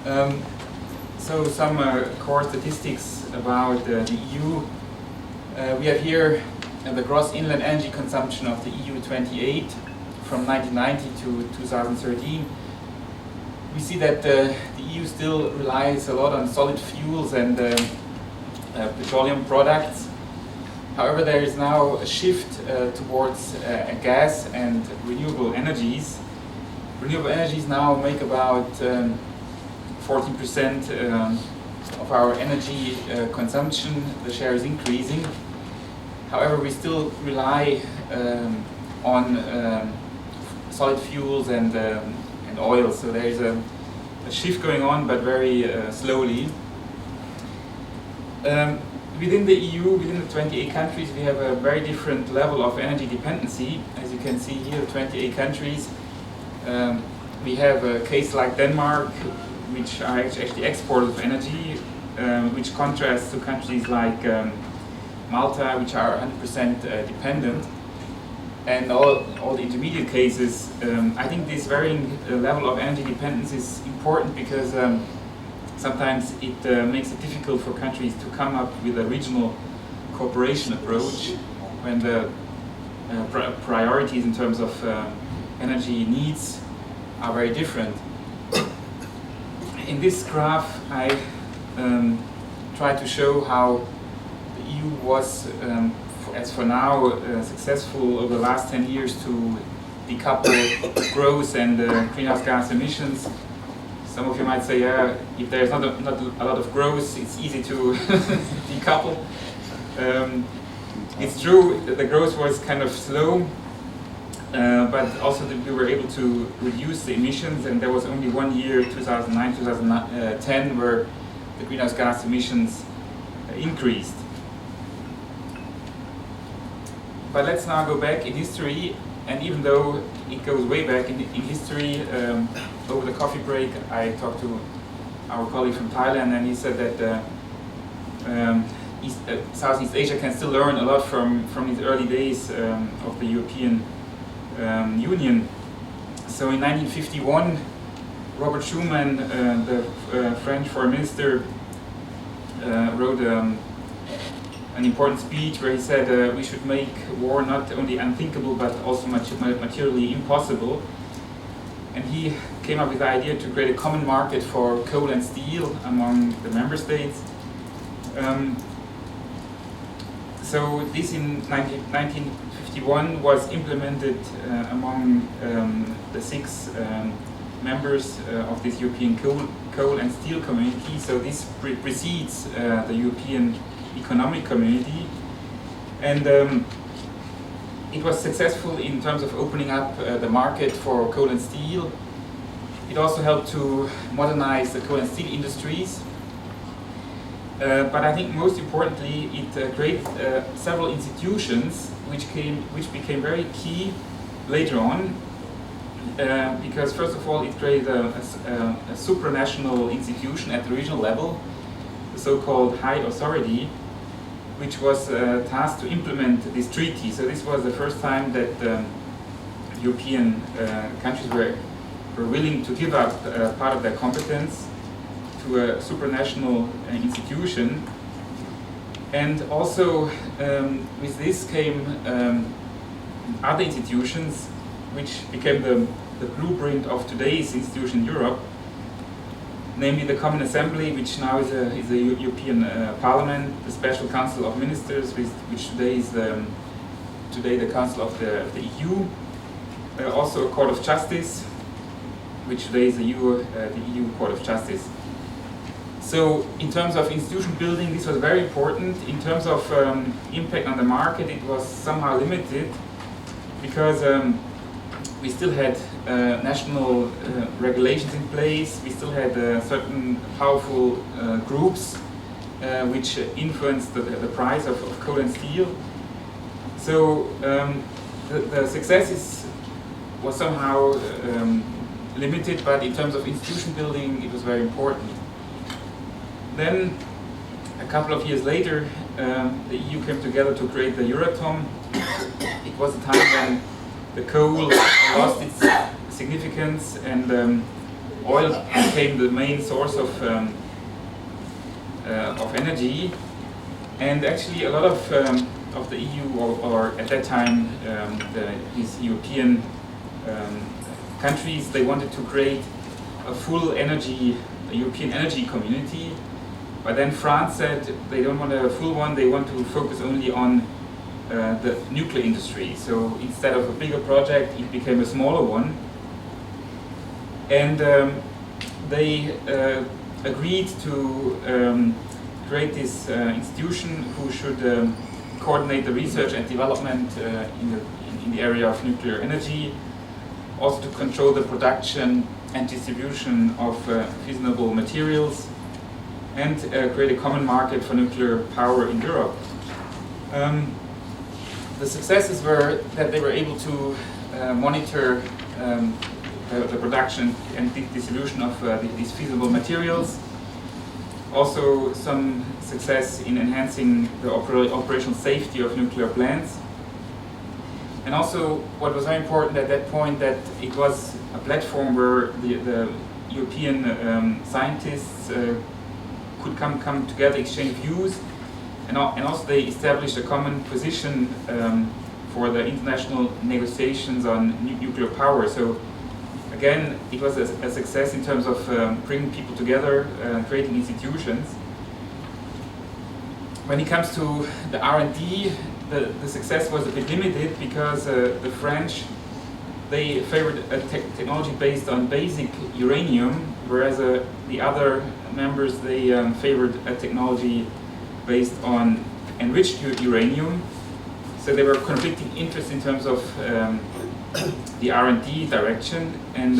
Um, so some core statistics about the EU. We have here the gross inland energy consumption of the EU 28 from 1990 to 2013. We see that the EU still relies a lot on solid fuels and petroleum products. However, there is now a shift towards gas and renewable energies. Renewable energies now make about 14% of our energy consumption. The share is increasing. However, we still rely on solid fuels and oil. So there is a shift going on, but very slowly. Within the EU, within the 28 countries, we have a very different level of energy dependency. As you can see here, 28 countries. We have a case like Denmark, which are actually exporters of energy, which contrasts to countries like Malta, which are 100% dependent. And all the intermediate cases. I think this varying level of energy dependence is important because sometimes it makes it difficult for countries to come up with a regional cooperation approach when the priorities in terms of energy needs are very different. In this graph, I try to show how the EU was, as for now, successful over the last 10 years to decouple growth and greenhouse gas emissions. Some of you might say, yeah, if there's not a lot of growth, it's easy to decouple. It's true, the growth was kind of slow, but also that we were able to reduce the emissions, and there was only 1 year, 2009, 2010, where the greenhouse gas emissions increased. But let's now go back in history, and even though it goes way back in history, over the coffee break I talked to our colleague from Thailand, and he said that Southeast Asia can still learn a lot from these early days of the European Union. So in 1951, Robert Schuman, the French foreign minister, wrote an important speech where he said we should make war not only unthinkable but also materially impossible. And he came up with the idea to create a common market for coal and steel among the member states. So this in 1951 was implemented among the 6 members of this European coal and steel community. So this precedes the European Economic Community, and it was successful in terms of opening up the market for coal and steel. It also helped to modernize the coal and steel industries. But I think most importantly, it created several institutions which became very key later on. Because first of all, it created a supranational institution at the regional level, the so-called High Authority, which was tasked to implement this treaty. So this was the first time that European countries were willing to give up part of their competence to a supranational institution. And also with this came other institutions which became the blueprint of today's institution in Europe, namely the Common Assembly, which now is a European Parliament, the Special Council of Ministers, which today is the Council of the EU, also a Court of Justice, which today is the EU Court of Justice. So in terms of institution building, this was very important. In terms of impact on the market, it was somehow limited because we still had national regulations in place. We still had certain powerful groups which influenced the price of coal and steel. So the success was somehow limited, but in terms of institution building, it was very important. Then, a couple of years later, the EU came together to create the Euratom. It was a time when the coal lost its significance, and oil became the main source of energy, and actually a lot of the EU or at that time these European countries, they wanted to create a full European energy community. But then France said they don't want a full one, they want to focus only on the nuclear industry. So instead of a bigger project, it became a smaller one. And they agreed to create this institution who should coordinate the research and development in the area of nuclear energy, also to control the production and distribution of fissionable materials, and create a common market for nuclear power in Europe. The successes were that they were able to monitor the production and distribution of these feasible materials. Also some success in enhancing the operational safety of nuclear plants. And also what was very important at that point, that it was a platform where the European scientists could come together, exchange views, and also they established a common position for the international negotiations on nuclear power. So again, it was a success in terms of bringing people together, creating institutions. When it comes to the R&D, the success was a bit limited because the French, they favored a technology based on basic uranium, whereas the other members, they favored a technology based on enriched uranium. So there were conflicting interests in terms of the R&D direction, and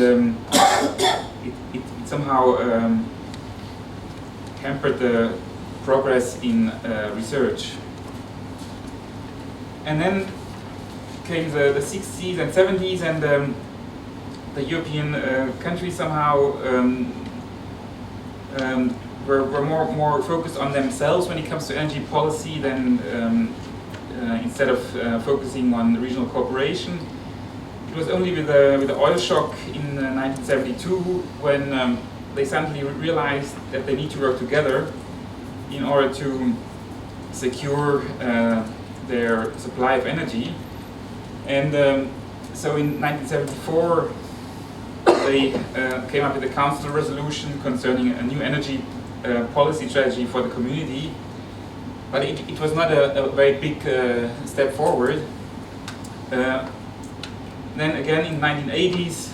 it somehow hampered the progress in research. And then came the 60s and 70s, and the European countries somehow were more focused on themselves when it comes to energy policy than instead of focusing on regional cooperation. It was only with the oil shock in 1972 when they suddenly realized that they need to work together in order to secure their supply of energy. And so in 1974 they came up with a council resolution concerning a new energy policy strategy for the community. But it was not a very big step forward. Then again in 1980s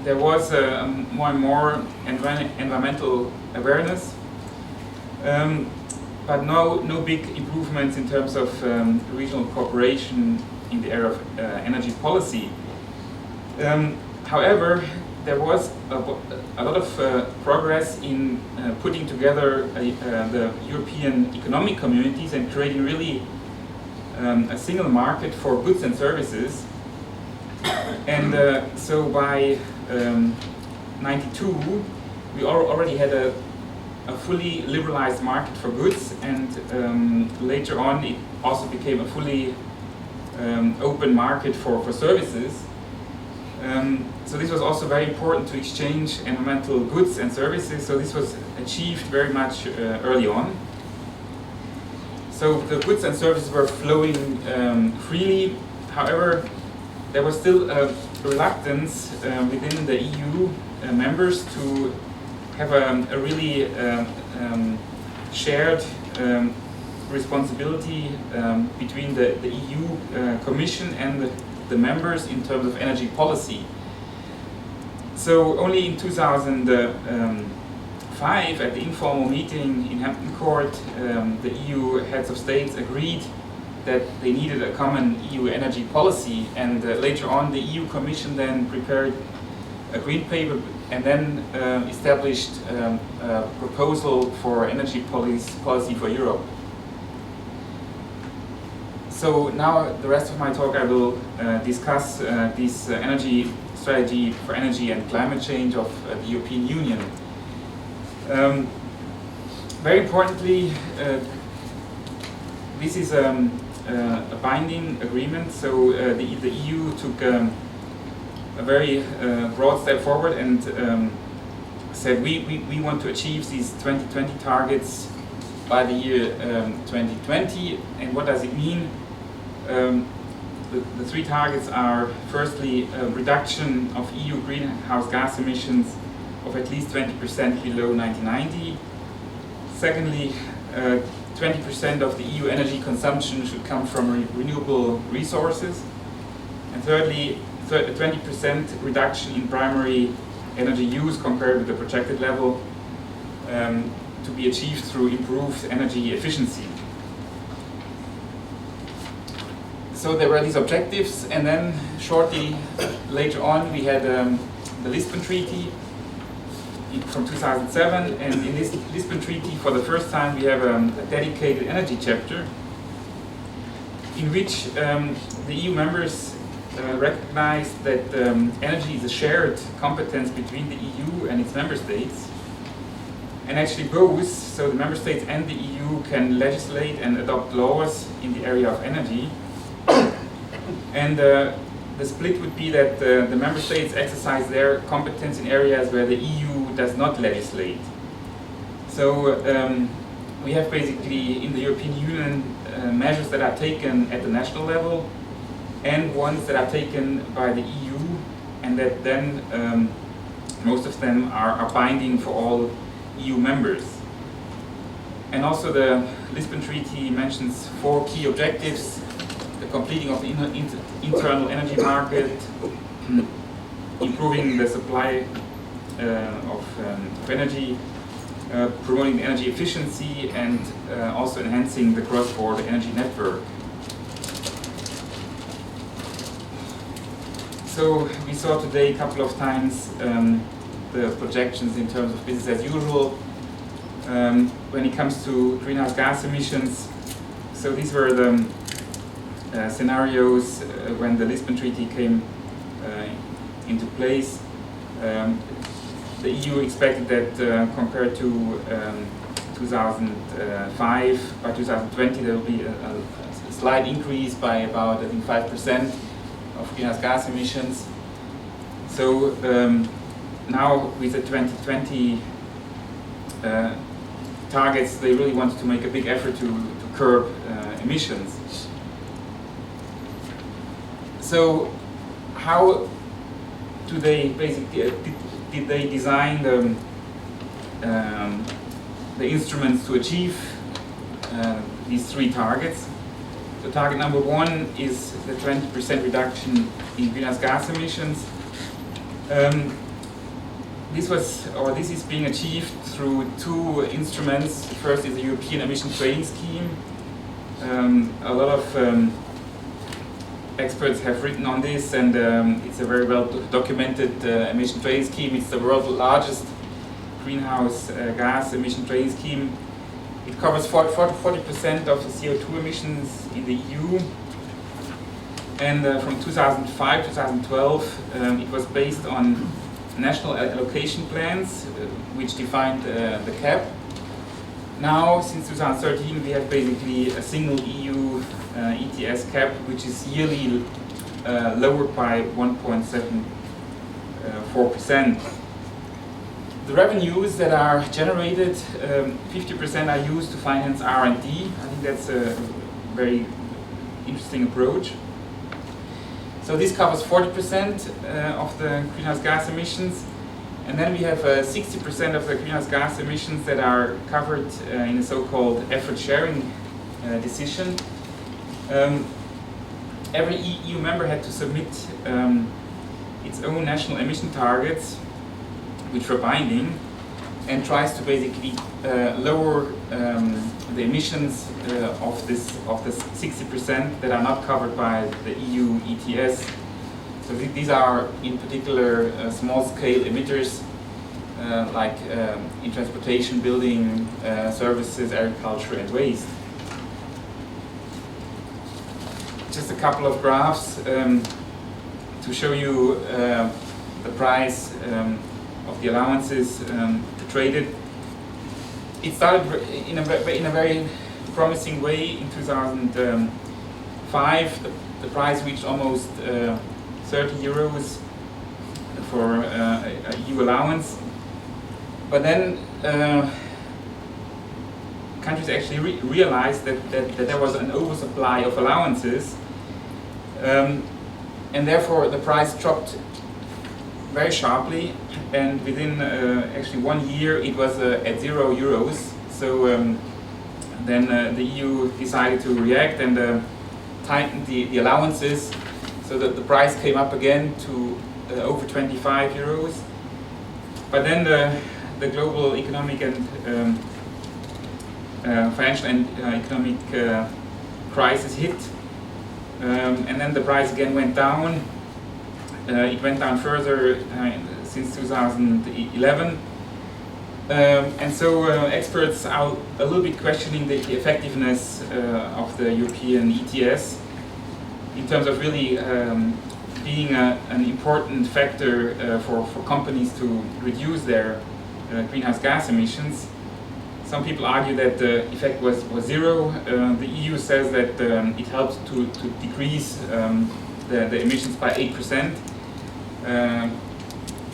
there was more and more environmental awareness, but no big improvements in terms of regional cooperation in the area of energy policy. However, there was a lot of progress in putting together the European economic communities and creating really a single market for goods and services. And so by 92 we already had a fully liberalized market for goods, and later on it also became a fully open market for services. So this was also very important to exchange environmental goods and services, so this was achieved very much early on. So the goods and services were flowing freely. However, there was still a reluctance within the EU members to have a really shared responsibility between the EU Commission and the members in terms of energy policy. So only in 2005, at the informal meeting in Hampton Court, the EU heads of states agreed that they needed a common EU energy policy, and later on the EU Commission then prepared a green paper and then established a proposal for energy policy for Europe. So now the rest of my talk I will discuss this energy strategy for energy and climate change of the European Union. Very importantly, this is a binding agreement, so the EU took a very broad step forward and said we want to achieve these 2020 targets by the year 2020. And what does it mean? The three targets are firstly a reduction of EU greenhouse gas emissions of at least 20% below 1990. Secondly, 20% of the EU energy consumption should come from renewable resources. And thirdly, a 20% reduction in primary energy use compared with the projected level to be achieved through improved energy efficiency. So there were these objectives, and then shortly later on we had the Lisbon Treaty from 2007, and in this Lisbon Treaty for the first time we have a dedicated energy chapter in which the EU members recognize that energy is a shared competence between the EU and its member states, and actually both, so the member states and the EU, can legislate and adopt laws in the area of energy. And the split would be that the member states exercise their competence in areas where the EU does not legislate. So we have basically in the European Union measures that are taken at the national level and ones that are taken by the EU, and that then most of them are binding for all EU members. And also the Lisbon Treaty mentions 4 key objectives: the completing of the internal energy market, improving the supply of energy, promoting energy efficiency, and also enhancing the cross-border energy network. So we saw today a couple of times the projections in terms of business as usual when it comes to greenhouse gas emissions. So these were the scenarios when the Lisbon Treaty came into place. The EU expected that compared to 2005, by 2020 there will be a slight increase by about, I think, 5% of greenhouse gas emissions. So now with the 2020 targets, they really wanted to make a big effort to curb emissions. So how do they basically did they design the instruments to achieve these 3 targets? So target number 1 is the 20% reduction in greenhouse gas emissions. This is being achieved through 2 instruments. The first is the European Emission Trading Scheme. A lot of experts have written on this, and it's a very well documented emission trading scheme. It's the world's largest greenhouse gas emission trading scheme. It covers 40% of the CO2 emissions in the EU. And from 2005 to 2012, it was based on national allocation plans, which defined the cap. Now, since 2013, we have basically a single EU ETS cap, which is yearly lowered by 1.74%. The revenues that are generated, 50% are used to finance R&D. I think that's a very interesting approach. So this covers 40% of the greenhouse gas emissions. And then we have 60% of the greenhouse gas emissions that are covered in a so-called effort sharing decision. Every EU member had to submit its own national emission targets, which were binding, and tries to basically lower the emissions of the 60% that are not covered by the EU ETS. So these are in particular small-scale emitters like in transportation, building, services, agriculture, and waste. Just a couple of graphs to show you the price of the allowances traded. It started in a very promising way in 2005. The price reached almost 30 euros for a EU allowance. But then countries actually realized that there was an oversupply of allowances, and therefore the price dropped very sharply, and within actually 1 year it was at €0. So then the EU decided to react and tightened the allowances, so that the price came up again to over €25. But then the global economic and financial and economic crisis hit, and then the price again went down. It went down further since 2011, and so experts are a little bit questioning the effectiveness of the European ETS in terms of really being an important factor for companies to reduce their greenhouse gas emissions. Some people argue that the effect was zero. The EU says that it helps to decrease the emissions by 8%.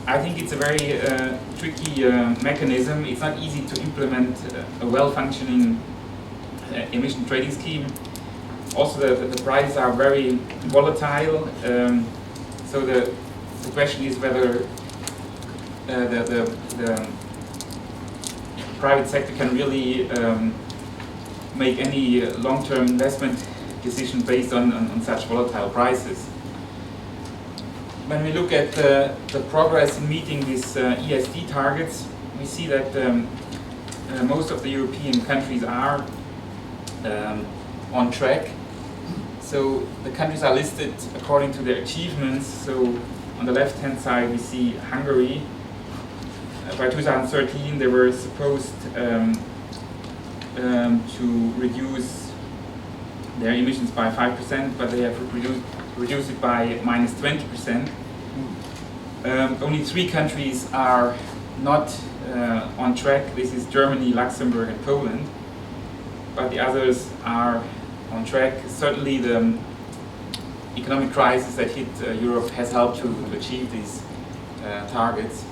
I think it's a very tricky mechanism. It's not easy to implement a well-functioning emission trading scheme. Also, the prices are very volatile. So the question is whether the private sector can really make any long-term investment decision based on such volatile prices. When we look at the progress in meeting these ESD targets, we see that most of the European countries are on track. So the countries are listed according to their achievements. So on the left-hand side we see Hungary. By 2013 they were supposed to reduce their emissions by 5%, but they have reduced it by minus 20%. Only 3 countries are not on track. This is Germany, Luxembourg and Poland, but the others are on track. Certainly the economic crisis that hit Europe has helped to achieve these targets.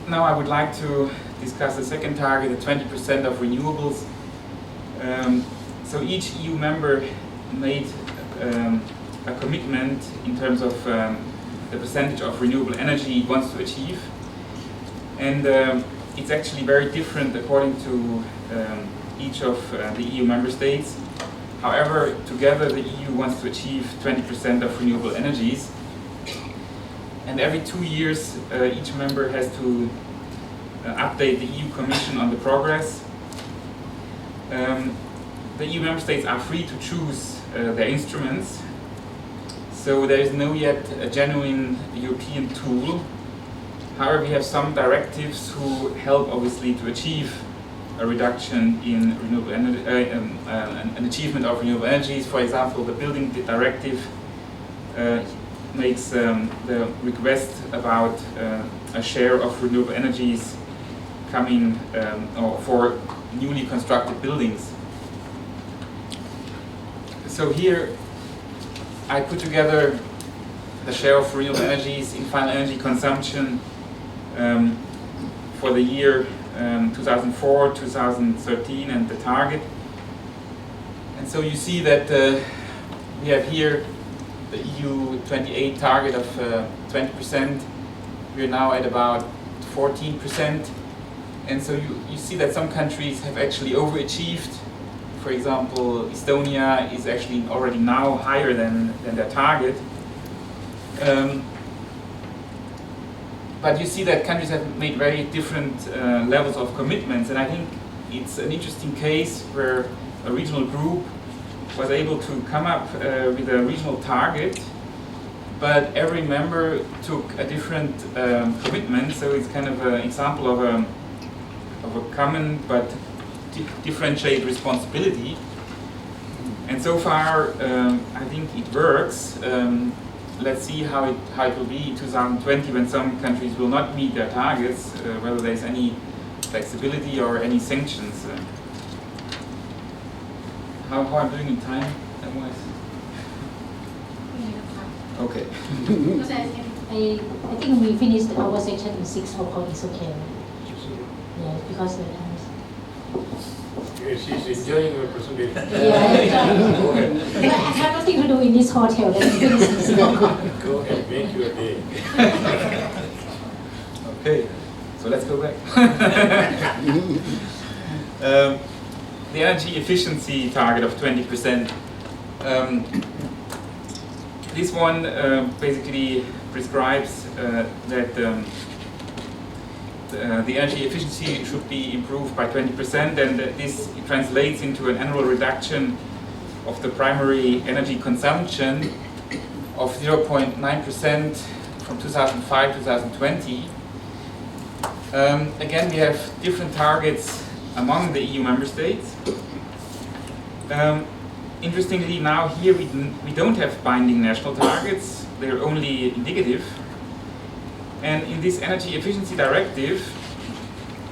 Now I would like to discuss the second target, the 20% of renewables. So each EU member made a commitment in terms of the percentage of renewable energy it wants to achieve, and it's actually very different according to each of the EU member states. However, together the EU wants to achieve 20% of renewable energies, and every 2 years each member has to update the EU Commission on the progress. The EU member states are free to choose their instruments, so there is no yet a genuine European tool. However, we have some directives who help obviously to achieve a reduction in renewable energy, an achievement of renewable energies. For example, the building directive makes the request about a share of renewable energies coming or for newly constructed buildings. So here I put together the share of renewable energies in final energy consumption for the year 2004, 2013 and the target. And so you see that we have here the EU 28 target of 20%. We are now at about 14%. And so you see that some countries have actually overachieved. For example, Estonia is actually already now higher than their target. But you see that countries have made very different levels of commitments, and I think it's an interesting case where a regional group was able to come up with a regional target, but every member took a different commitment, so it's kind of an example of a common but differentiate responsibility. And so far I think it works. Let's see how it will be in 2020 when some countries will not meet their targets, whether there's any flexibility or any sanctions. How I'm doing in time? Okay. Because I think we finished our section in 6 o'clock. It's okay. Yeah, because the time is. She's enjoying her presentation. Yeah. Go ahead. But I have nothing to do in this hotel. Let me finish in 6 o'clock. Go ahead, make your day. Okay, so let's go back. The energy efficiency target of 20%. This one basically prescribes that the energy efficiency should be improved by 20%, and this translates into an annual reduction of the primary energy consumption of 0.9% from 2005 to 2020. Again, we have different targets among the EU member states. Interestingly, now here we don't have binding national targets, they're only indicative. And in this energy efficiency directive,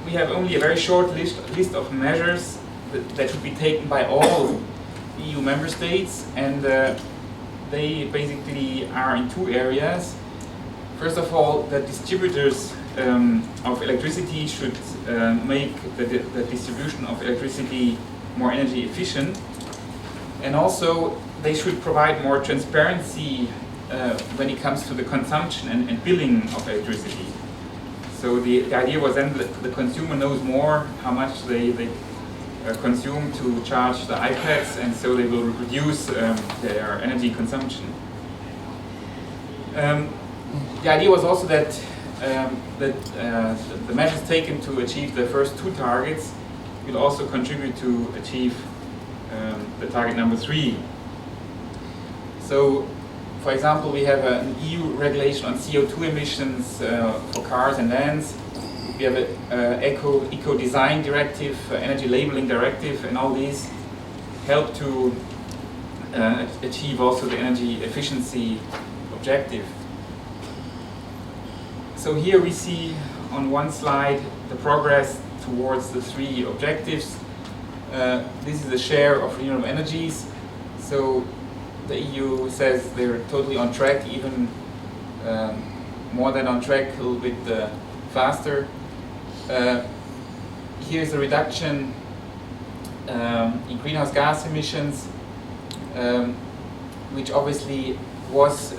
we have only a very short list of measures that should be taken by all EU member states, and they basically are in 2 areas. First of all, the distributors of electricity should make the distribution of electricity more energy efficient, and also they should provide more transparency when it comes to the consumption and billing of electricity. So the idea was then that the consumer knows more how much they consume to charge the iPads, and so they will reduce their energy consumption. The idea was also that the measures taken to achieve the first 2 targets will also contribute to achieve the target number 3. So, for example, we have an EU regulation on CO2 emissions for cars and vans. We have an eco design directive, energy labeling directive, and all these help to achieve also the energy efficiency objective. So here we see on one slide the progress towards the 3 objectives. This is the share of renewable energies. So the EU says they're totally on track, even more than on track, a little bit faster. Here's the reduction in greenhouse gas emissions, which obviously was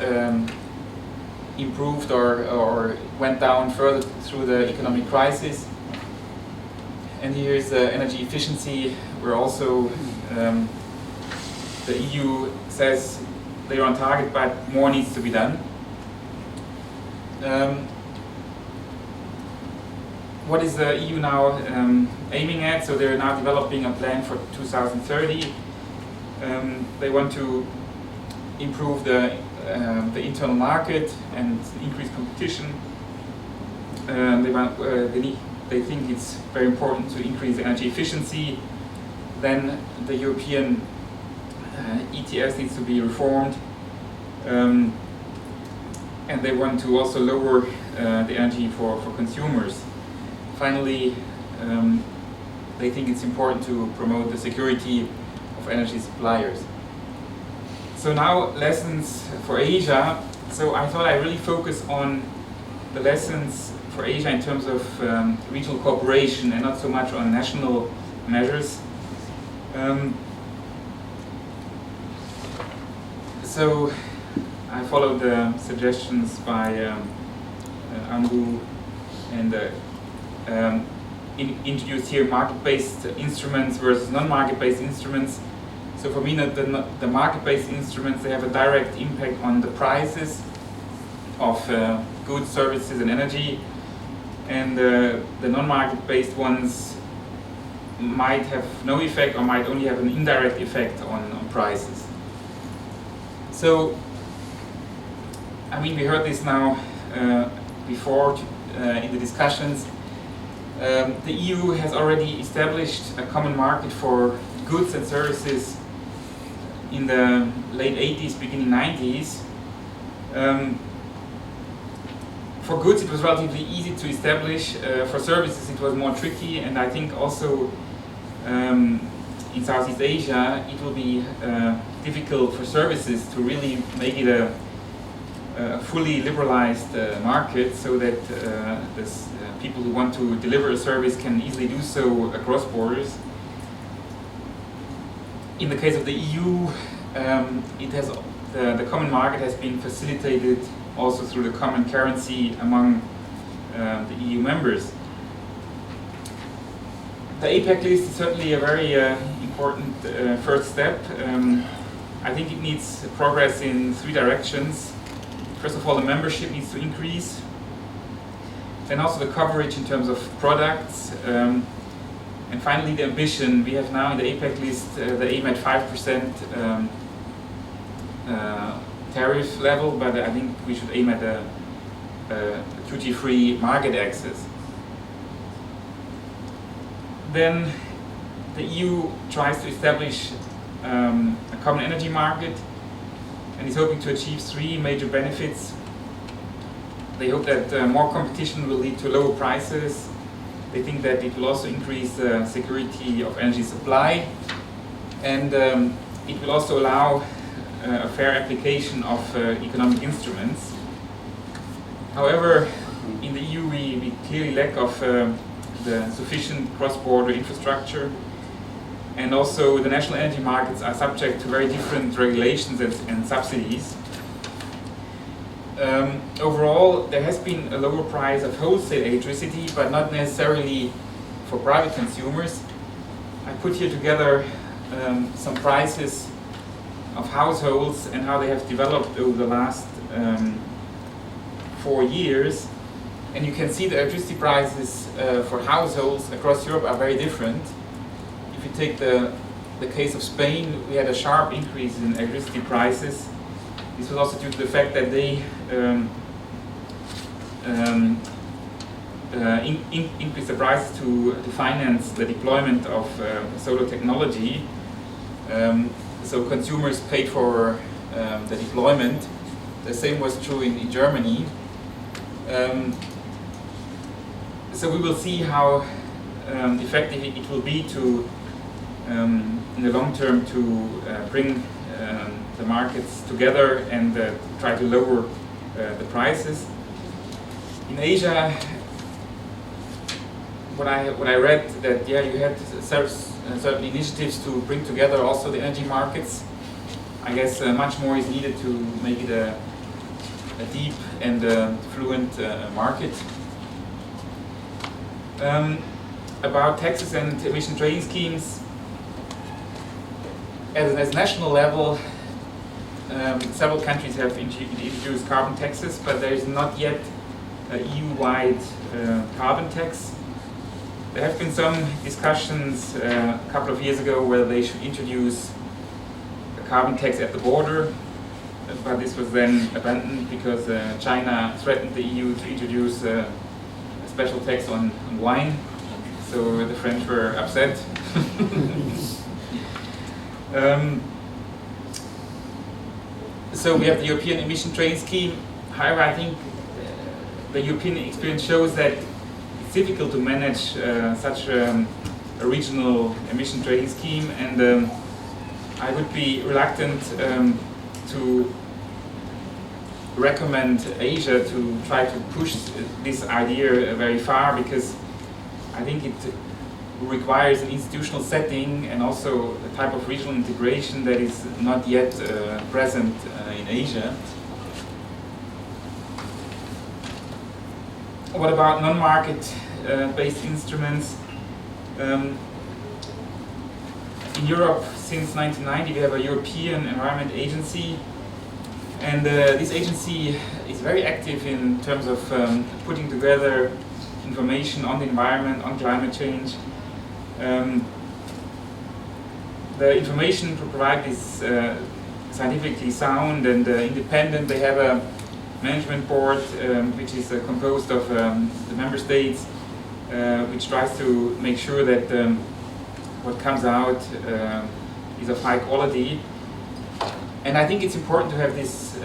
improved or went down further through the economic crisis. And here's energy efficiency, where also the EU says they're on target, but more needs to be done. What is the EU now aiming at? So they're now developing a plan for 2030. They want to improve the internal market and increase competition. They think it's very important to increase energy efficiency. Then the European ETS needs to be reformed, and they want to also lower the energy for consumers. Finally, they think it's important to promote the security of energy suppliers. So now, lessons for Asia. So I thought I'd really focus on the lessons for Asia in terms of regional cooperation and not so much on national measures. So I followed the suggestions by Anbu and introduced here market-based instruments versus non-market-based instruments. So for me, the market-based instruments, they have a direct impact on the prices of goods, services and energy, and the non-market-based ones might have no effect or might only have an indirect effect on prices. So, I mean, we heard this now before in the discussions. The EU has already established a common market for goods and services in the late 80s, beginning 90s. For goods it was relatively easy to establish, for services it was more tricky, and I think also in Southeast Asia it will be difficult for services to really make it a fully liberalized market, so that people who want to deliver a service can easily do so across borders. In the case of the EU, the common market has been facilitated also through the common currency among the EU members. The APEC list is certainly a very important first step. I think it needs progress in 3 directions. First of all, the membership needs to increase. Then also the coverage in terms of products. And finally, the ambition. We have now in the APEC list the aim at 5% tariff level, but I think we should aim at a duty-free market access. Then the EU tries to establish a common energy market and is hoping to achieve 3 major benefits. They hope that more competition will lead to lower prices. They think that it will also increase the security of energy supply, and it will also allow a fair application of economic instruments. However, in the EU we clearly lack of the sufficient cross-border infrastructure, and also the national energy markets are subject to very different regulations and subsidies. Overall, there has been a lower price of wholesale electricity, but not necessarily for private consumers. I put here together some prices of households and how they have developed over the last 4 years. And you can see the electricity prices for households across Europe are very different. If you take the case of Spain, we had a sharp increase in electricity prices. This was also due to the fact that they increased the prices to finance the deployment of solar technology. So consumers paid for the deployment. The same was true in Germany. So we will see how effective it will be to, in the long term, to bring the markets together and try to lower the prices. In Asia, what I read that you had certain initiatives to bring together also the energy markets. I guess much more is needed to make it a deep and fluent market. About taxes and emission trading schemes, as national level, several countries have introduced carbon taxes, but there is not yet a EU-wide carbon tax. There have been some discussions a couple of years ago whether they should introduce a carbon tax at the border, but this was then abandoned because China threatened the EU to introduce a special tax on wine, so the French were upset. So we have the European emission trading scheme. However, I think the European experience shows that it's difficult to manage such a regional emission trading scheme, and I would be reluctant to recommend Asia to try to push this idea very far, because I think it requires an institutional setting and also a type of regional integration that is not yet present in Asia. What about non-market based instruments? In Europe, since 1990, we have a European Environment Agency, and this agency is very active in terms of putting together information on the environment, on climate change. The information provided is scientifically sound and independent. They have a management board which is composed of the member states, which tries to make sure that what comes out is of high quality. And I think it's important to have this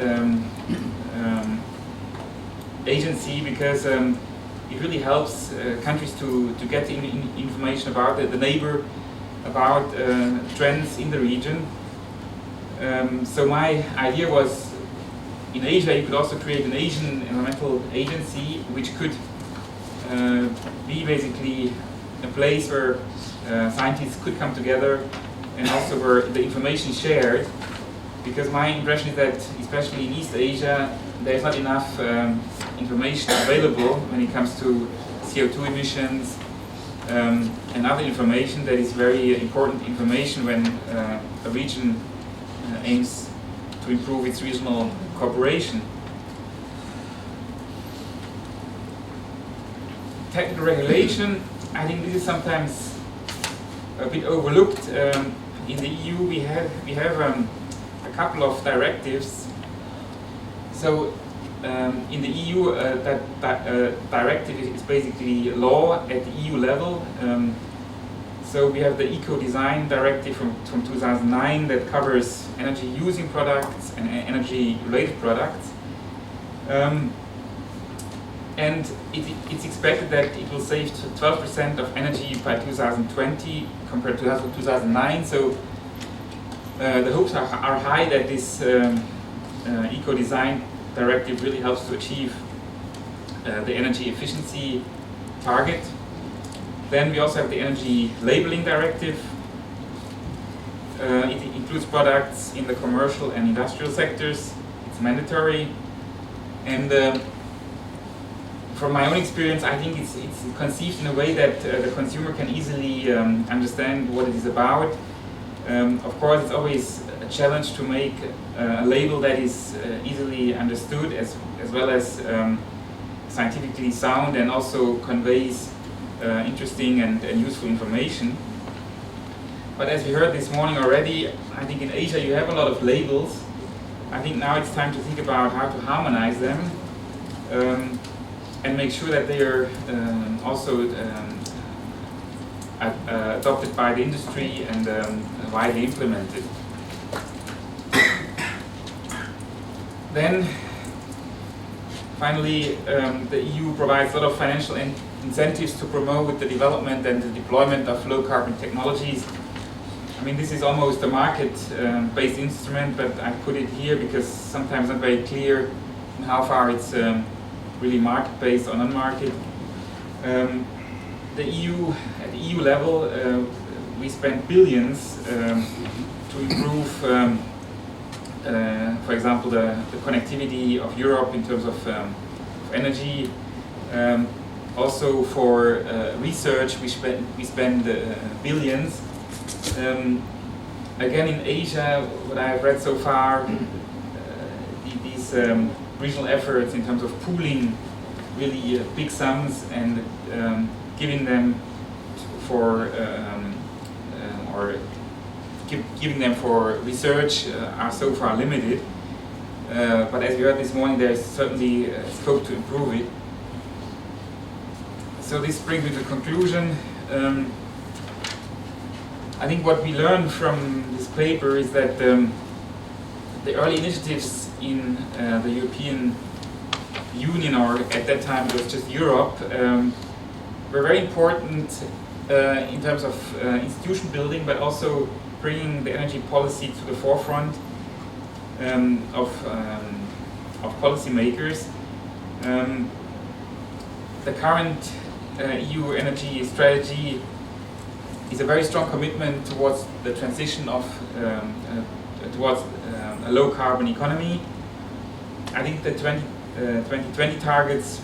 agency, because it really helps countries to get information about the neighbor, about trends in the region. So my idea was, in Asia, you could also create an Asian environmental agency, which could be basically a place where scientists could come together and also where the information is shared. Because my impression is that, especially in East Asia, there's not enough information available when it comes to CO2 emissions and other information that is very important information when a region aims to improve its regional cooperation. Technical regulation, I think this is sometimes a bit overlooked. In the EU, we have a couple of directives. So in the EU, that directive is basically law at the EU level. So we have the Eco-Design Directive from 2009 that covers energy-using products and energy-related products. And it's expected that it will save 12% of energy by 2020 compared to 2009. So the hopes are high that this Eco-Design Directive really helps to achieve the energy efficiency target. Then we also have the Energy Labeling Directive. It includes products in the commercial and industrial sectors. It's mandatory. And from my own experience, I think it's conceived in a way that the consumer can easily understand what it is about. Of course, it's always a challenge to make a label that is easily understood as well as scientifically sound and also conveys interesting and useful information. But as we heard this morning already, I think in Asia you have a lot of labels. I think now it's time to think about how to harmonize them and make sure that they are also adopted by the industry and widely implemented. Then, finally, the EU provides a lot of financial incentives to promote the development and the deployment of low-carbon technologies. I mean, this is almost a market-based instrument, but I put it here because sometimes not very clear in how far it's really market-based or non-market. The EU, at the EU level, we spend billions to improve, for example, the connectivity of Europe in terms of energy. Also for research, we spend billions. Again, in Asia, what I have read so far, these regional efforts in terms of pooling really big sums and giving them for giving them for research are so far limited. But as we heard this morning, there is certainly scope to improve it. So this brings me to the conclusion. I think what we learned from this paper is that the early initiatives in the European Union, or at that time it was just Europe, were very important in terms of institution building, but also bringing the energy policy to the forefront of policymakers. The current EU energy strategy is a very strong commitment towards the transition of towards a low carbon economy. I think the 2020 targets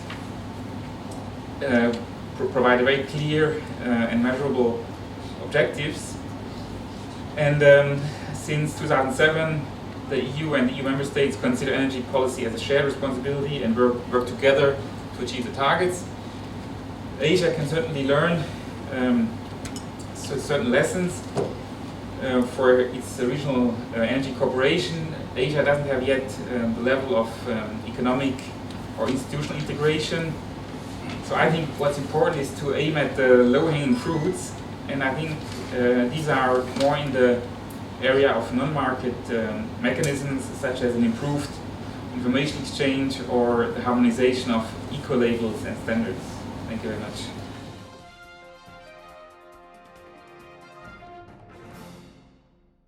provide a very clear and measurable objectives. And since 2007, the EU and the EU member states consider energy policy as a shared responsibility and work together to achieve the targets. Asia can certainly learn certain lessons for its regional energy cooperation. Asia doesn't have yet the level of economic or institutional integration. So I think what's important is to aim at the low-hanging fruits, and I think these are more in the area of non-market mechanisms, such as an improved information exchange or the harmonization of eco-labels and standards. Thank you very much.